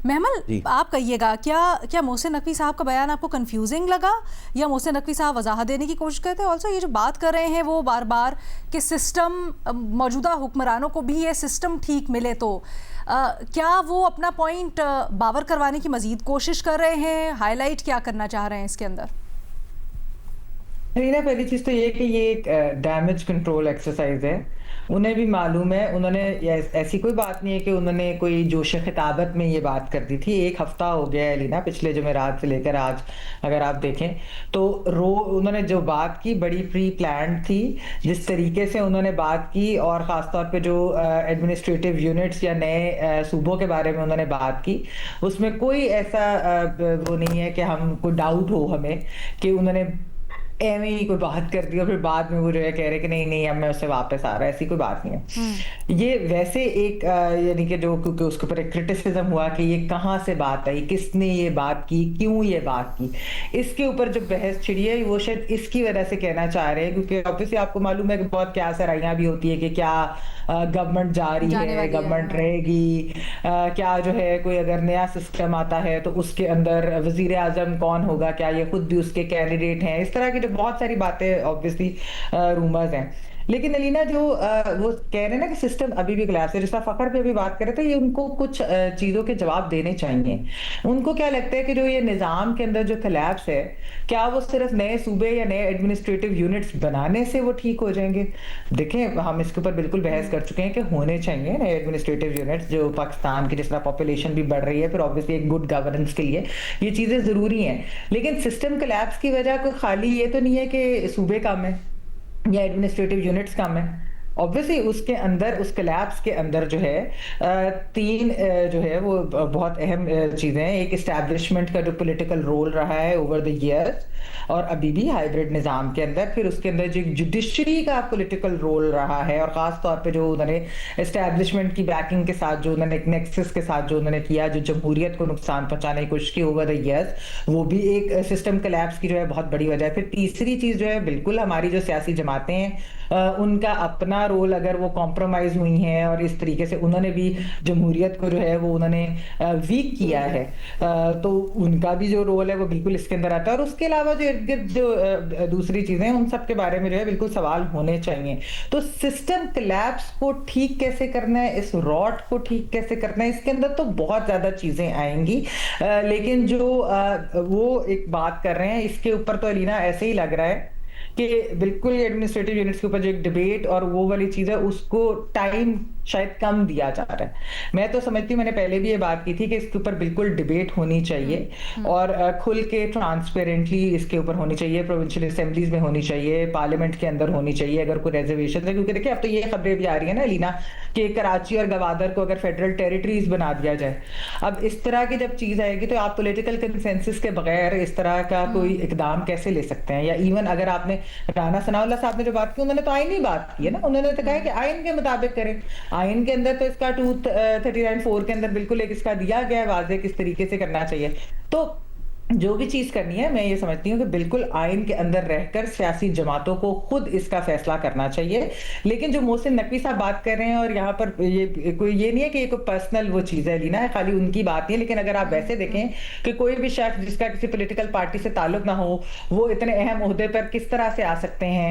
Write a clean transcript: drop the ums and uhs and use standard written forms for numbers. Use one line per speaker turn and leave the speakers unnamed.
महमल,
जी।
आप कहिएगा, क्या क्या मोहसिन नकवी साहब का बयान आपको कंफ्यूजिंग लगा या मोहसिन नकवी साहब वजाहत देने की कोशिश करते हैं? ऑल्सो ये जो बात कर रहे हैं वो बार बार कि सिस्टम, मौजूदा हुक्मरानों को भी ये सिस्टम ठीक मिले, तो क्या वो अपना पॉइंट बावर करवाने की मजीद कोशिश कर रहे हैं? हाईलाइट क्या करना चाह रहे हैं इसके अंदर?
नहीं ना, पहली चीज तो ये कि ये एक डैमेज कंट्रोल एक्सरसाइज है। उन्हें भी मालूम है, उन्होंने ऐसी कोई बात नहीं है कि उन्होंने कोई जोश खिताबत में ये बात कर दी थी। एक हफ्ता हो गया है लीना, पिछले जुमेरात से लेकर आज अगर आप देखें तो उन्होंने जो बात की बड़ी प्री प्लान्ड थी। जिस तरीके से उन्होंने बात की और ख़ासतौर पे जो एडमिनिस्ट्रेटिव यूनिट्स या नए सूबों के बारे में उन्होंने बात की, उसमें कोई ऐसा वो नहीं है कि हम कोई डाउट हो हमें कि उन्होंने एवं ही कोई बात कर दी और फिर बाद में वो जो है कह रहे कि नहीं नहीं अब मैं उससे वापस आ रहा है। ऐसी कोई बात नहीं है। ये वैसे एक यानी कि जो क्योंकि उसके ऊपर एक क्रिटिसिज्म हुआ कि ये कहाँ से बात आई, किसने ये बात की, क्यों ये बात की, इसके ऊपर जो बहस छिड़ी है वो शायद इसकी वजह से कहना चाह रहे हैं। क्योंकि ऑब्वियसली आपको मालूम है कि बहुत क्या सराहियां भी होती है कि क्या गवर्नमेंट जा रही है, गवर्नमेंट रहेगी, क्या जो है कोई अगर नया सिस्टम आता है तो उसके अंदर वजीर आजम कौन होगा, क्या ये खुद भी उसके कैंडिडेट हैं, इस तरह की जो बहुत सारी बातें ऑब्वियसली रूमर्स हैं। लेकिन अलीना जो वो कह रहे हैं ना कि सिस्टम अभी भी कोलैप्स है, जिसका फखर पे अभी बात कर रहे थे, ये उनको कुछ चीजों के जवाब देने चाहिए। उनको क्या लगता है कि जो ये निजाम के अंदर जो कोलैप्स है, क्या वो सिर्फ नए सूबे या नए एडमिनिस्ट्रेटिव यूनिट्स बनाने से वो ठीक हो जाएंगे? देखें, हम इसके ऊपर बिल्कुल बहस कर चुके हैं कि होने चाहिए नए एडमिनिस्ट्रेटिव यूनिट्स। जो पाकिस्तान की जिस तरह पॉपुलेशन भी बढ़ रही है, फिर ऑब्वियसली एक गुड गवर्नेंस के लिए ये चीजें जरूरी हैं। लेकिन सिस्टम कोलैप्स की वजह कोई खाली ये तो नहीं है कि सूबे कम है या एडमिनिस्ट्रेटिव यूनिट्स कम है। ऑब्वियसली उसके अंदर, उस कोलैप्स के अंदर जो है तीन जो है वो बहुत अहम चीज़ें हैं। एक, इस्टेब्लिशमेंट का जो पॉलिटिकल रोल रहा है ओवर द ईयर्स और अभी भी हाइब्रिड निज़ाम के अंदर। फिर उसके अंदर जो जुडिशरी का पॉलिटिकल रोल रहा है और ख़ास तौर पे जो उन्होंने इस्टेब्लिशमेंट की बैकिंग के साथ जो उन्होंने एक नेक्सस के साथ जो उन्होंने किया, जो जमहूरियत को नुकसान पहुंचाने की कोशिश की ओवर द ईयर्स, वो भी एक सिस्टम कोलैप्स की जो है बहुत बड़ी वजह है। फिर तीसरी चीज़ जो है, बिल्कुल हमारी जो सियासी जमातें हैं उनका अपना रोल, अगर वो कॉम्प्रोमाइज हुई हैं और इस तरीके से उन्होंने भी जमहूरियत को जो है वो उन्होंने वीक किया है, तो उनका भी जो रोल है वो बिल्कुल इसके अंदर आता है। और उसके अलावा जो इर्द गिर्द जो दूसरी चीजें, उन सब के बारे में जो है बिल्कुल सवाल होने चाहिए। तो सिस्टम कोलैप्स को ठीक कैसे करना है, इस रॉट को ठीक कैसे करना है, इसके अंदर तो बहुत ज्यादा चीजें आएंगी। लेकिन जो वो एक बात कर रहे हैं, इसके ऊपर तो अलीना ऐसे ही लग रहा है कि बिल्कुल एडमिनिस्ट्रेटिव यूनिट्स के ऊपर जो एक डिबेट और वो वाली चीज है, उसको टाइम शायद कम दिया जा रहा है। मैं तो समझती हूँ, मैंने पहले भी ये बात की थी कि इसके ऊपर बिल्कुल डिबेट होनी चाहिए और खुल के ट्रांसपेरेंटली इसके ऊपर होनी चाहिए। प्रोविंशियल असेंबलीज में होनी चाहिए, पार्लियामेंट के अंदर होनी चाहिए अगर कोई रिजर्वेशन है। क्योंकि देखिए, अब तो ये खबरें भी आ रही है ना लीना कि कराची और गवादर को अगर फेडरल टेरिटरीज बना दिया जाए। अब इस तरह की जब चीज आएगी तो आप पॉलिटिकल कंसेंसस के बगैर इस तरह का कोई इकदाम कैसे ले सकते हैं? या इवन अगर आपने राना सनाउल्लाह साहब ने जो बात की, उन्होंने तो आईनी बात की है ना, उन्होंने तो कहा कि आइन के मुताबिक करें। आइन के अंदर तो इसका 239(4) के अंदर बिल्कुल एक इसका दिया गया है वाज़ेह किस तरीके से करना चाहिए। तो जो भी चीज करनी है, मैं ये समझती हूँ कि बिल्कुल आइन के अंदर रहकर सियासी जमातों को खुद इसका फैसला करना चाहिए। लेकिन जो मोहसिन नकवी साहब बात कर रहे हैं, और यहाँ पर ये कोई ये नहीं है कि ये कोई पर्सनल वो चीज है लीना, है खाली उनकी बात नहीं है। लेकिन अगर आप वैसे देखें कि कोई भी शख्स जिसका किसी पॉलिटिकल पार्टी से ताल्लुक ना हो, वो इतने अहम ओहदे पर किस तरह से आ सकते हैं,